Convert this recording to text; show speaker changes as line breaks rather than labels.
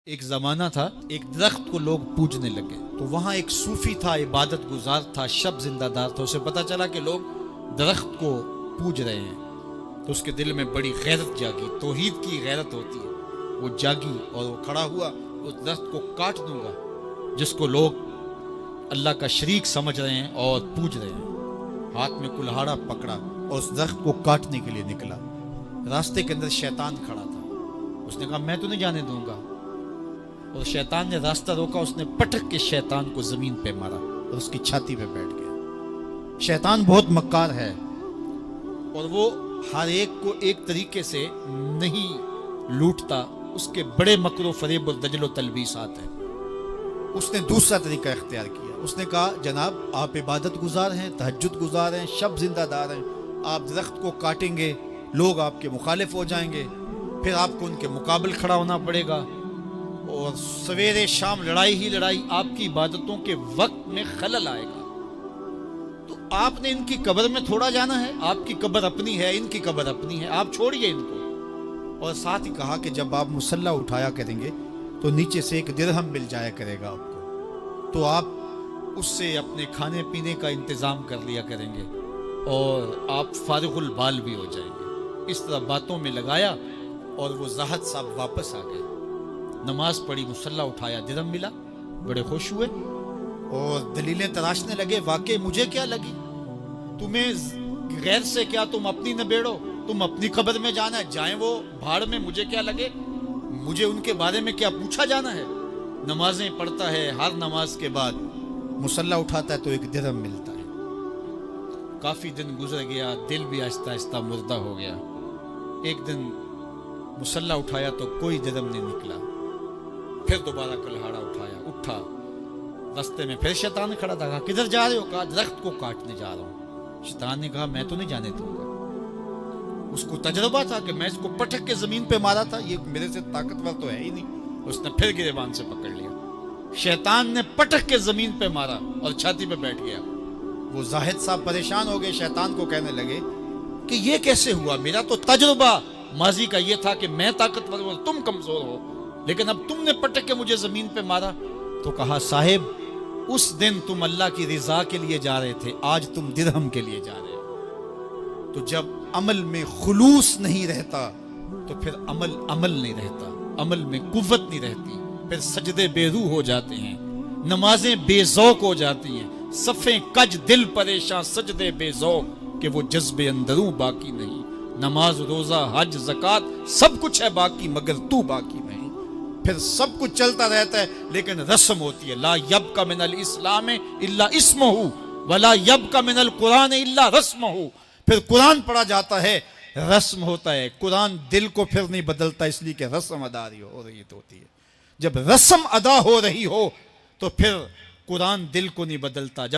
एक जमाना था, एक दरख्त को लोग पूजने लगे। तो वहां एक सूफी था, इबादत गुजार था, शब जिंदादार था। उसे पता चला कि लोग दरख्त को पूज रहे हैं, तो उसके दिल में बड़ी गैरत जागी। तौहीद की गैरत होती है, वो जागी और वो खड़ा हुआ, उस दरख्त को काट दूंगा जिसको लोग अल्लाह का शरीक समझ रहे हैं और पूज रहे हैं। हाथ में कुल्हाड़ा पकड़ा और उस दरख्त को काटने के लिए निकला। रास्ते के अंदर शैतान खड़ा था। उसने कहा मैं तो नहीं जाने दूंगा, और शैतान ने रास्ता रोका। उसने पटक के शैतान को जमीन पे मारा और उसकी छाती पे बैठ गया। शैतान बहुत मक्कार है और वो हर एक को एक तरीके से नहीं लूटता। उसके बड़े मकरो फरेब और दजलो तलबीसात है। उसने दूसरा तरीका इख्तियार किया। उसने कहा जनाब आप इबादत गुजार हैं, तहज्जुद गुजार हैं, शब जिंदादार हैं, आप दरख्त को काटेंगे, लोग आपके मुखालिफ हो जाएंगे, फिर आपको उनके मुकाबले खड़ा होना पड़ेगा और सवेरे शाम लड़ाई ही लड़ाई, आपकी इबादतों के वक्त में खलल आएगा। तो आपने इनकी कब्र में थोड़ा जाना है, आपकी कब्र अपनी है, इनकी कब्र अपनी है, आप छोड़िए इनको। और साथ ही कहा कि जब आप मुसल्ला उठाया करेंगे तो नीचे से एक दिरहम मिल जाया करेगा आपको, तो आप उससे अपने खाने पीने का इंतजाम कर लिया करेंगे और आप फारिगुल बाल भी हो जाएंगे। इस तरह बातों में लगाया और वो ज़ाहद साहब वापस आ गए। नमाज पढ़ी, मुसल्ला उठाया, दिरहम मिला, बड़े खुश हुए और दलीलें तराशने लगे। वाकई मुझे क्या लगी, तुम्हें गैर से क्या, तुम अपनी निबेड़ो, तुम अपनी खबर में जाना है, जाए वो भाड़ में, मुझे क्या लगे, मुझे उनके बारे में क्या पूछा जाना है। नमाजें पढ़ता है, हर नमाज के बाद मुसल्ला उठाता है तो एक दिरहम मिलता है। काफी दिन गुजर गया, दिल भी आहिस्ता आहिस्ता मुर्दा हो गया। एक दिन मुसल्ला उठाया तो कोई दिरहम नहीं निकला। फिर दोबारा कुल्हाड़ा उठाया, उठा, रास्ते में फिर शैतान खड़ा था। कहा किधर जा रहे हो? कहा दरख्त को काटने जा रहा हूं। शैतान ने कहा मैं तो नहीं जाने दूंगा। उसको तजुर्बा था कि मैं इसको पटक के जमीन पे मारा था, ये मेरे से ताकतवर तो है ही नहीं। उसने फिर गिरेबान से पकड़ लिया। शैतान ने पटक के जमीन पे मारा और छाती पे बैठ गया। वो जाहिद साहब परेशान हो गए, शैतान को कहने लगे कि ये कैसे हुआ, मेरा तो तजुर्बा माजी का ये था कि मैं ताकतवर हूं, तुम कमजोर हो, लेकिन अब तुमने पटक के मुझे जमीन पे मारा। तो कहा साहिब उस दिन तुम अल्लाह की रिजा के लिए जा रहे थे, आज तुम दिरहम के लिए जा रहे हो। तो जब अमल में खुलूस नहीं रहता तो फिर अमल अमल नहीं रहता, अमल में कुव्वत नहीं रहती, फिर सजदे बेरूह हो जाते हैं, नमाजें बेजौक हो जाती हैं, सफ़े कज दिल परेशान, सजदे बेजौक कि वो जज्बे अंदरूं बाकी नहीं। नमाज रोजा हज ज़कात सब कुछ है बाकी, मगर तू बाकी नहीं। फिर सब कुछ चलता रहता है लेकिन रस्म होती है। ला यब्का मिनल इस्लाम इल्ला इस्महु वला यब्का मिनल कुरान इल्ला रस्महु। फिर कुरान पढ़ा जाता है, रस्म होता है। कुरान दिल को फिर नहीं बदलता, इसलिए कि रस्म अदा हो रही होती है। जब रस्म अदा हो रही हो तो फिर कुरान दिल को नहीं बदलता।